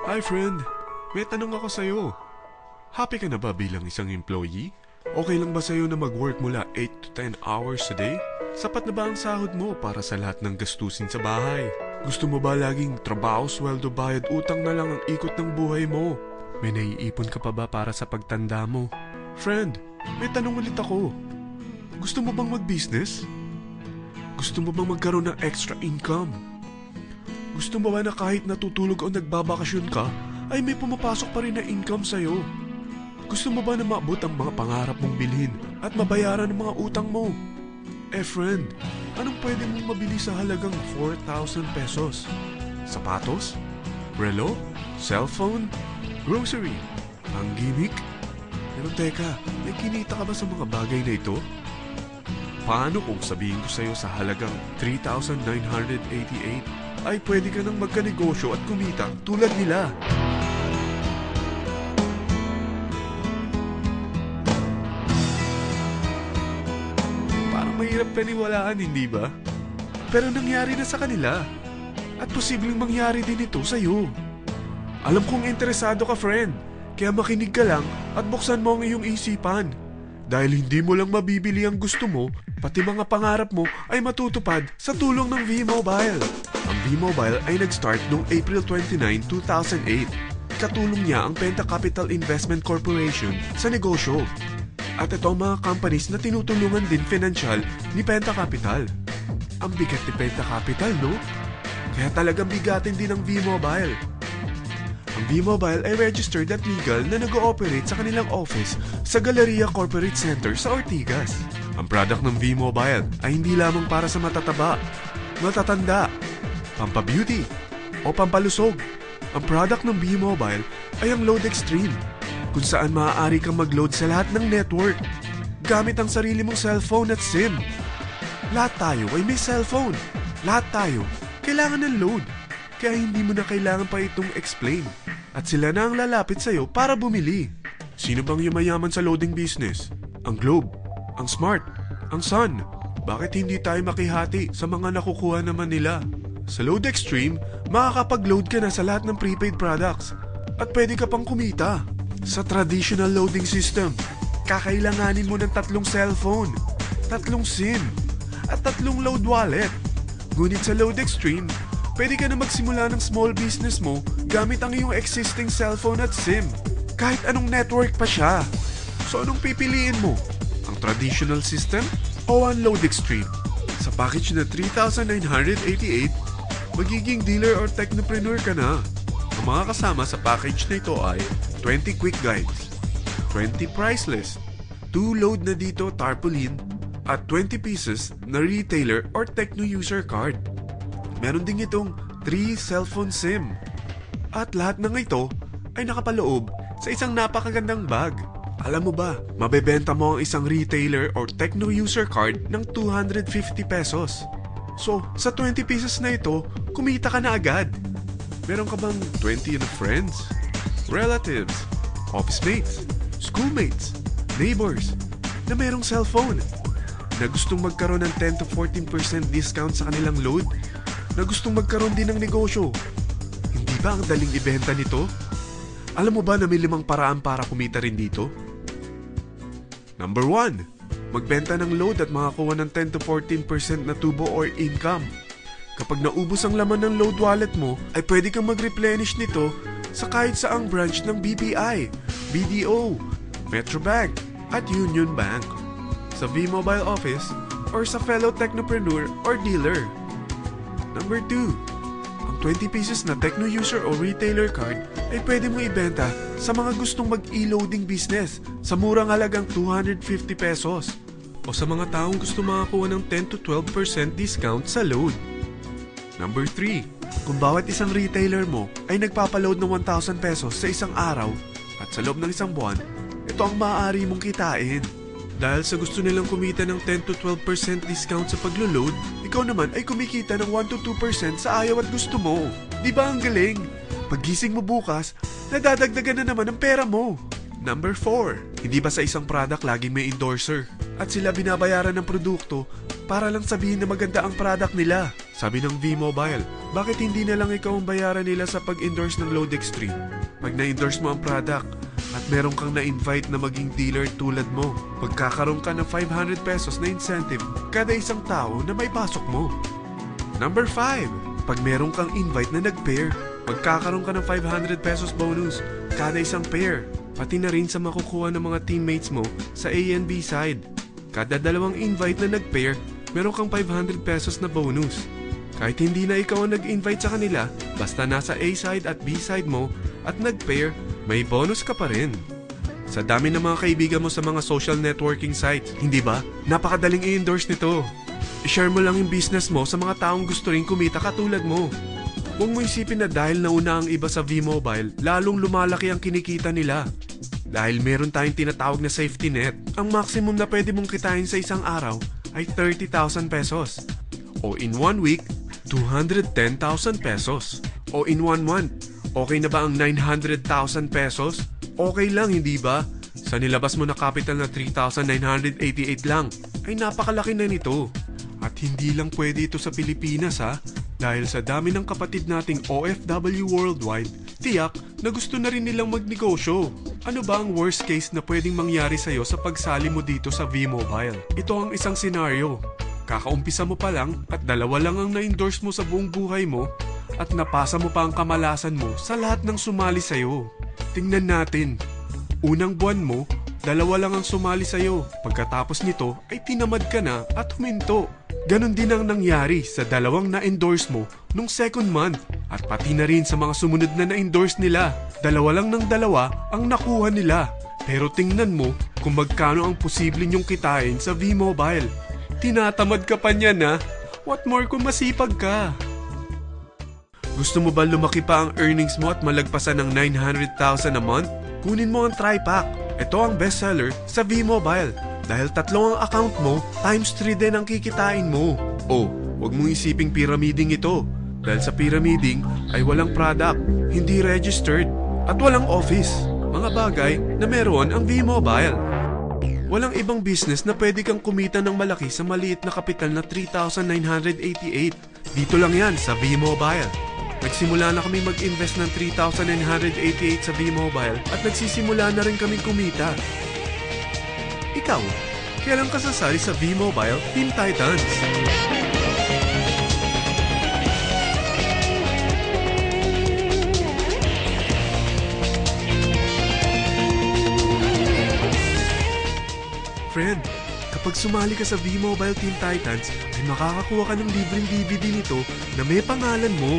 Hi friend, may tanong ako sa'yo. Happy ka na ba bilang isang employee? Okay lang ba sa'yo na mag-work mula 8 to 10 hours a day? Sapat na ba ang sahod mo para sa lahat ng gastusin sa bahay? Gusto mo ba laging trabaho, sweldo, bayad, utang na lang ang ikot ng buhay mo? May naiipon ka pa ba para sa pagtanda mo? Friend, may tanong ulit ako. Gusto mo bang mag-business? Gusto mo bang magkaroon ng extra income? Gusto mo ba na kahit natutulog o nagbabakasyon ka, ay may pumapasok pa rin na income sa'yo? Gusto mo ba na maabot ang mga pangarap mong bilhin at mabayaran ang mga utang mo? Friend, anong pwede mong mabili sa halagang 4,000 pesos? Sapatos? Relo? Cellphone? Grocery? Ang gimmick? Pero teka, may kinita ka ba sa mga bagay na ito? Paano kung sabihin ko sa'yo sa halagang 3,988 ay pwede ka nang magkanegosyo at kumita tulad nila? Parang mahirap paniwalaan, hindi ba? Pero nangyari na sa kanila. At posibleng mangyari din ito sa'yo. Alam kong interesado ka, friend. Kaya makinig ka lang at buksan mo ang iyong isipan. Dahil hindi mo lang mabibili ang gusto mo, pati mga pangarap mo ay matutupad sa tulong ng V-Mobile. Ang V-Mobile ay nag-start noong April 29, 2008. Katulong niya ang Penta Capital Investment Corporation sa negosyo. At ito ang mga companies na tinutulungan din financial ni Penta Capital. Ang bigat ni Penta Capital, no? Kaya talagang bigatin din ang V-Mobile. Ang V-Mobile ay registered at legal na nag-ooperate sa kanilang office sa Galleria Corporate Center sa Ortigas. Ang product ng V-Mobile ay hindi lamang para sa matataba, matatanda, pampabeauty, o pampalusog. Ang product ng V-Mobile ay ang Load Extreme, kung saan maaari kang mag-load sa lahat ng network gamit ang sarili mong cellphone at SIM. Lahat tayo ay may cellphone. Lahat tayo kailangan ng load. Kaya hindi mo na kailangan pa itong explain. At sila na ang lalapit sa'yo para bumili. Sino bang yumayaman sa loading business? Ang Globe, ang Smart, ang Sun. Bakit hindi tayo makihati sa mga nakukuha naman nila? Sa Load Extreme, makakapag-load ka na sa lahat ng prepaid products. At pwede ka pang kumita. Sa traditional loading system, kakailanganin mo ng 3 cellphone, 3 SIM, at 3 load wallet. Ngunit sa Load Extreme, pwede ka na magsimula ng small business mo gamit ang iyong existing cellphone at SIM. Kahit anong network pa siya. So anong pipiliin mo? Ang traditional system o ang Load Extreme? Sa package na 3,988, magiging dealer or technopreneur ka na. Ang mga kasama sa package na ito ay 20 quick guides, 20 price list, 2 load na dito tarpaulin, at 20 pieces na retailer or techno user card. Meron din itong 3 cellphone SIM. At lahat ng ito ay nakapaloob sa isang napakagandang bag. Alam mo ba, mabebenta mo ang isang retailer or techno user card ng 250 pesos. So, sa 20 pieces na ito, kumita ka na agad. Meron ka bang 20 na friends, relatives, office mates, schoolmates, neighbors na merong cellphone, na gustong magkaroon ng 10 to 14% discount sa kanilang load, na gustong magkaroon din ng negosyo? Hindi ba ang daling ibenta nito? Alam mo ba na may 5 paraan para kumita rin dito? Number 1, magbenta ng load at makakuha ng 10 to 14% na tubo or income. Kapag naubos ang laman ng load wallet mo, ay pwede kang mag-replenish nito sa kahit saang branch ng BPI, BDO, Metrobank, at Union Bank, sa V-Mobile office, or sa fellow technopreneur or dealer. Number 2, ang 20 pieces na techno user o retailer card ay pwede mo ibenta sa mga gustong mag-e-loading business sa murang halagang 250 pesos o sa mga taong gusto makakuha ng 10 to 12% discount sa load. Number 3, kung bawat isang retailer mo ay nagpapaload ng 1,000 pesos sa isang araw at sa loob ng isang buwan, ito ang maaari mong kitain. Dahil sa gusto nilang kumita ng 10 to 12% discount sa paglo-load, ikaw naman ay kumikita ng 1 to 2% sa ayaw at gusto mo. Di ba ang galing? Paggising mo bukas, nadadagdagan na naman ang pera mo. Number 4, hindi ba sa isang product laging may endorser? At sila binabayaran ng produkto para lang sabihin na maganda ang product nila. Sabi ng V-Mobile, bakit hindi na lang ikaw ang bayaran nila sa pag-endorse ng Load Extreme? Pag na-endorse mo ang product at meron kang na-invite na maging dealer tulad mo, magkakaroon ka ng 500 pesos na incentive kada isang tao na may pasok mo. Number 5, pag meron kang invite na nag-pair, magkakaroon ka ng 500 pesos bonus kada isang pair, pati na rin sa makukuha ng mga teammates mo sa A and B side. Kada dalawang invite na nag-pair, meron kang 500 pesos na bonus. Kahit hindi na ikaw ang nag-invite sa kanila, basta nasa A side at B side mo at nag-pair, may bonus ka pa rin. Sa dami ng mga kaibigan mo sa mga social networking sites, hindi ba? Napakadaling i-endorse nito. I-share mo lang yung business mo sa mga taong gusto rin kumita katulad mo. Huwag mo isipin na dahil nauna ang iba sa V-Mobile, lalong lumalaki ang kinikita nila. Dahil meron tayong tinatawag na safety net, ang maximum na pwede mong kitain sa isang araw ay 30,000 pesos. O in 1 week, 210,000 pesos. O in 1 month, okay na ba ang 900,000 pesos? Okay lang, hindi ba? Sa nilabas mo na capital na 3,988 lang, ay napakalaki na nito. At hindi lang pwede ito sa Pilipinas ha, dahil sa dami ng kapatid nating OFW worldwide, tiyak na gusto na rin nilang magnegosyo. Ano ba ang worst case na pwedeng mangyari sa'yo sa pagsali mo dito sa V-Mobile? Ito ang isang senaryo. Kakaumpisa mo pa lang at 2 lang ang na-endorse mo sa buong buhay mo at napasa mo pa ang kamalasan mo sa lahat ng sumali sa'yo. Tingnan natin. Unang buwan mo, 2 lang ang sumali sa'yo. Pagkatapos nito ay tinamad ka na at huminto. Ganon din ang nangyari sa 2 na-endorse mo nung second month at pati na rin sa mga sumunod na na-endorse nila. 2 lang ng 2 ang nakuha nila. Pero tingnan mo kung magkano ang posible nyong kitain sa V-Mobile. Tinatamad ka pa niyan ha? What more kung masipag ka? Gusto mo ba lumaki pa ang earnings mo at malagpasan ng 900,000 a month? Kunin mo ang TriPack. Ito ang bestseller sa V-Mobile. Dahil 3 ang account mo, times 3 din ang kikitain mo. Oh, huwag mong isiping pyramiding ito. Dahil sa pyramiding ay walang product, hindi registered, at walang office. Mga bagay na meron ang V-Mobile. Walang ibang business na pwede kang kumita ng malaki sa maliit na kapital na 3,988. Dito lang yan sa V-Mobile. Nagsimula na kami mag-invest ng 3,988 sa V-Mobile at nagsisimula na rin kaming kumita. Ikaw, kailan ka sasali sa V-Mobile Team Titans? Friend, kapag sumali ka sa V-Mobile Team Titans, ay makakakuha ka ng libreng DVD nito na may pangalan mo.